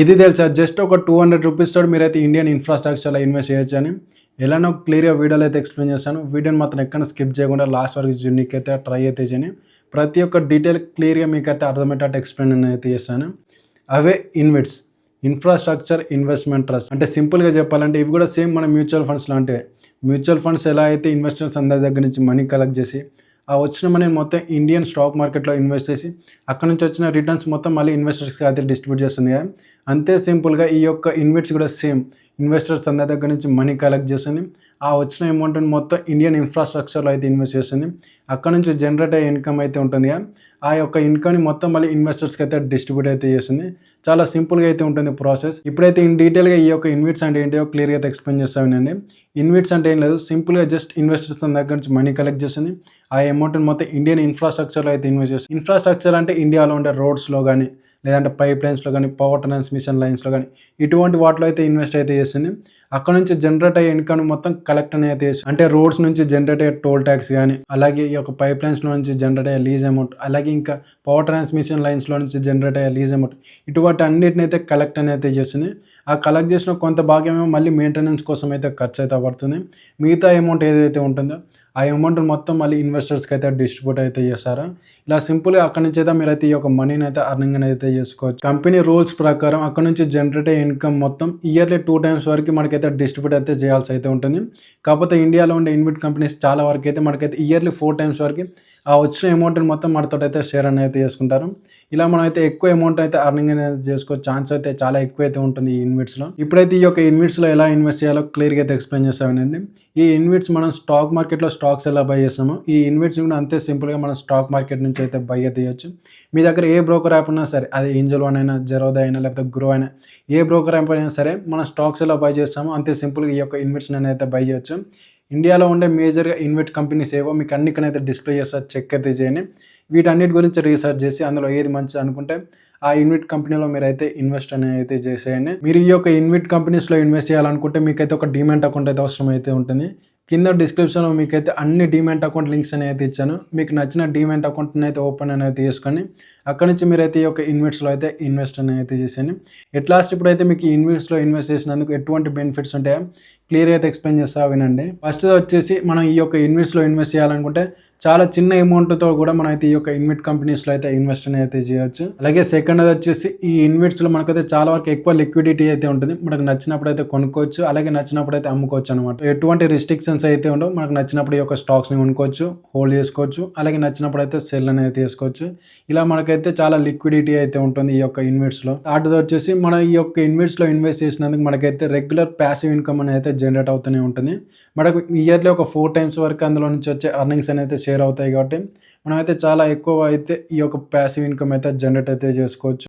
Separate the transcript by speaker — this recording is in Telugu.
Speaker 1: ఇది తెలుసా జస్ట్ ఒక 200 రూపీస్ తోటి మీరైతే ఇండియన్ ఇన్ఫ్రాస్ట్రక్చర్లో ఇన్వెస్ట్ చేయొచ్చు అని ఎలానో క్లియర్గా వీడియోలో అయితే ఎక్స్ప్లెయిన్ చేస్తాను. వీడియోని మాత్రం ఎక్కడ స్కిప్ చేయకుండా లాస్ట్ వరకు చూడనీకైతే ట్రై అయితే చేయని ప్రతి ఒక్క డీటెయిల్ క్లియర్గా మీకైతే అర్థమయ్యేటట్టు ఎక్స్ప్లెయిన్ అయితే చేస్తాను. అవే ఇన్వెట్స్ ఇన్ఫ్రాస్ట్రక్చర్ ఇన్వెస్ట్మెంట్ ట్రస్ట్ అంటే సింపుల్గా చెప్పాలంటే ఇవి కూడా సేమ్ మన మ్యూచువల్ ఫండ్స్ లాంటివి. మ్యూచువల్ ఫండ్స్ ఎలా అయితే ఇన్వెస్టర్స్ అందరి దగ్గర నుంచి మనీ కలెక్ట్ చేసి ఆ వచ్చిన మనీ మొత్తం ఇండియన్ స్టాక్ మార్కెట్లో ఇన్వెస్ట్ చేసి అక్కడ నుంచి వచ్చిన రిటర్న్స్ మొత్తం మళ్ళీ ఇన్వెస్టర్స్కి అయితే డిస్ట్రిబ్యూట్ చేస్తుంది కదా, అంతే సింపుల్గా ఈ యొక్క ఇన్వెస్ట్స్ కూడా సేమ్ ఇన్వెస్టర్స్ అందరి దగ్గర నుంచి మనీ కలెక్ట్ చేస్తుంది. ఆ వచ్చిన అమౌంట్ని మొత్తం ఇండియన్ ఇన్ఫ్రాస్ట్రక్చర్లో అయితే ఇన్వెస్ట్ చేస్తుంది. అక్కడ నుంచి జనరేట్ అయ్యే ఇన్కమ్ అయితే ఉంటుంది కదా, ఆ యొక్క ఇన్కమ్ని మొత్తం మళ్ళీ ఇన్వెస్టర్స్కి అయితే డిస్ట్రిబ్యూట్ అయితే చేస్తుంది. చాలా సింపుల్గా అయితే ఉంటుంది ప్రాసెస్. ఇప్పుడైతే ఇన్ డీటెయిల్గా ఈ యొక్క ఇన్వెట్స్ అంటే ఏంటో క్లియర్గా అయితే ఎక్స్ప్లెయిన్ చేస్తానండి. ఇన్వెట్స్ అంటే ఏం లేదు, సింపుల్గా జస్ట్ ఇన్వెస్టర్స్ దగ్గర నుంచి మనీ కలెక్ట్ చేస్తుంది. ఆ అమౌంట్ని మొత్తం ఇండియన్ ఇన్ఫ్రాస్ట్రక్చర్లో అయితే ఇన్వెస్ట్ చేస్తుంది. ఇన్ఫ్రాస్ట్రక్చర్ అంటే ఇండియాలో ఉండే రోడ్స్లో కానీ లేదంటే పైప్ లైన్స్లో కానీ పవర్ ట్రాన్స్మిషన్ లైన్స్లో కానీ ఇటువంటి వాటిలో అయితే ఇన్వెస్ట్ అయితే చేస్తుంది. అక్కడ నుంచి జనరేట్ అయ్యే ఇన్కమ్ మొత్తం కలెక్ట్ అయితే చేస్తుంది. అంటే రోడ్స్ నుంచి జనరేట్ అయ్యే టోల్ ట్యాక్స్ కానీ అలాగే ఈ యొక్క పైప్ లైన్స్లో నుంచి జనరేట్ అయ్యే లీజ్ అమౌంట్ అలాగే ఇంకా పవర్ ట్రాన్స్మిషన్ లైన్స్లో నుంచి జనరేట్ అయ్యే లీజ్ అమౌంట్ ఇటువంటి అన్నిటిని అయితే కలెక్ట్ అయితే చేస్తుంది. ఆ కలెక్ట్ చేసిన కొంత భాగమేమో మళ్ళీ మెయింటెనెన్స్ కోసం అయితే ఖర్చు అయితే పడుతుంది. మిగతా అమౌంట్ ఏదైతే ఉంటుందో ఆ అమౌంట్ మొత్తం మళ్ళీ ఇన్వెస్టర్స్కి అయితే డిస్ట్రిబ్యూట్ అయితే చేస్తారు. ఇలా సింపుల్గా అక్కడ నుంచి అయితే మీరైతే ఈ యొక్క మనీని అయితే అర్నింగ్ అయితే చేసుకోవచ్చు. కంపెనీ రూల్స్ ప్రకారం అక్కడ నుంచి జనరేట్ అయ్యే ఇన్కమ్ మొత్తం ఇయర్లీ 2 times వరకు మనకైతే డిస్ట్రిబ్యూట్ అయితే చేయాల్సి అయితే ఉంటుంది. కాకపోతే ఇండియాలో ఉండే ఇన్వెస్ట్ కంపెనీస్ చాలా వరకు అయితే మనకైతే ఇయర్లీ 4 times వరకు ఆ వచ్చిన అమౌంట్ని మొత్తం మనతో అయితే షేర్ అనేది చేసుకుంటారు. ఇలా మనం అయితే ఎక్కువ అమౌంట్ అయితే అర్నింగ్ అనేది చేసుకో ఛాన్స్ అయితే చాలా ఎక్కువ అయితే ఉంటుంది ఈ ఇన్వెట్స్లో. ఇప్పుడైతే ఈ యొక్క ఇన్వెట్స్లో ఎలా ఇన్వెస్ట్ చేయాలో క్లియర్గా అయితే ఎక్స్ప్లెయిన్ చేస్తామేనండి. ఈ ఇన్వెట్స్ మనం స్టాక్ మార్కెట్లో స్టాక్స్ ఎలా బై చేస్తామో ఈ ఇన్వెట్స్ కూడా అంతే సింపుల్గా మనం స్టాక్ మార్కెట్ నుంచి అయితే బై అయితే చేయొచ్చు. మీ దగ్గర ఏ బ్రోకర్ యాప్ ఉన్నా సరే, అది ఏంజల్ వన్ అయినా జెరోదా అయినా లేకపోతే గ్రో అయినా ఏ బ్రోకర్ యాప్ అయినా సరే మనం స్టాక్స్ ఎలా బై చేస్తామో అంతే సింపుల్గా ఈ యొక్క ఇన్వెట్స్ అయితే బై చేయొచ్చు. ఇండియాలో ఉండే మేజర్గా ఇన్వెస్ట్ కంపెనీస్ ఏవో మీకు అన్నికనైతే డిస్ప్లే చేస్తారు, చెక్ అయితే చేయండి. వీటన్నిటి గురించి రీసెర్చ్ చేసి అందులో ఏది మంచిది అనుకుంటే ఆ ఇన్వెస్ట్ కంపెనీలో మీరైతే ఇన్వెస్ట్ అనేది అయితే చేసేయండి. మీరు ఈ యొక్క ఇన్వెస్ట్ కంపెనీస్లో ఇన్వెస్ట్ చేయాలనుకుంటే మీకైతే ఒక డీమ్యాట్ అకౌంట్ అయితే అవసరం అయితే ఉంటుంది. కింద డిస్క్రిప్షన్లో మీకైతే అన్ని డీమ్యాట్ అకౌంట్ లింక్స్ అనేది ఇచ్చాను. మీకు నచ్చిన డీమ్యాట్ అకౌంట్ని అయితే ఓపెన్ అనేది చేసుకొని అక్కడ నుంచి మీరైతే ఈ యొక్క ఇన్వెస్ట్లో అయితే ఇన్వెస్ట్ అనేది చేసేయండి. ఎట్లాస్ట్ ఇప్పుడైతే మీకు ఇన్వెస్ట్లో ఇన్వెస్ట్ చేసినందుకు ఎటువంటి బెనిఫిట్స్ ఉంటాయో క్లియర్గా అయితే ఎక్స్ప్లెయిన్ చేస్తా వినండి. ఫస్ట్ వచ్చేసి మనం ఈ యొక్క ఇన్వెస్ట్లో ఇన్వెస్ట్ చేయాలనుకుంటే చాలా చిన్న అమౌంట్తో కూడా మనం అయితే ఈ యొక్క ఇన్వెస్ట్ కంపెనీస్లో అయితే ఇన్వెస్ట్ అయితే చేయొచ్చు. అలాగే సెకండ్ వచ్చేసి ఈ ఇన్వెస్ట్లో మనకైతే చాలా వరకు ఎక్కువ లిక్విడిటీ అయితే ఉంటుంది. మనకు నచ్చినప్పుడు అయితే కొనుక్కోవచ్చు, అలాగే నచ్చినప్పుడు అయితే అమ్ముకోవచ్చు అనమాట. ఎటువంటి రిస్ట్రిక్షన్స్ అయితే ఉండవు. మనకు నచ్చినప్పుడు ఈ యొక్క స్టాక్స్ని కొనుక్కోవచ్చు, హోల్డ్ చేసుకోవచ్చు, అలాగే నచ్చినప్పుడు అయితే సెల్ అనేది చేసుకోవచ్చు. ఇలా మనకైతే చాలా లిక్విడిటీ అయితే ఉంటుంది ఈ యొక్క ఇన్వెస్ట్లో. థర్డ్ వచ్చేసి మనం ఈ యొక్క ఇన్వెస్ట్లో ఇన్వెస్ట్ చేసినందుకు మనకైతే రెగ్యులర్ ప్యాసివ్ ఇన్కమ్ అనేది జనరేట్ అవుతూనే ఉంటుంది. మనకు ఇయర్లీ ఒక 4 times వరకు అందులో నుంచి వచ్చే అర్నింగ్స్ అనేది షేర్ అవుతాయి. కాబట్టి మనం అయితే చాలా ఎక్కువ అయితే ఈ యొక్క ప్యాసివ్ ఇన్కమ్ అయితే జనరేట్ అయితే చేసుకోవచ్చు.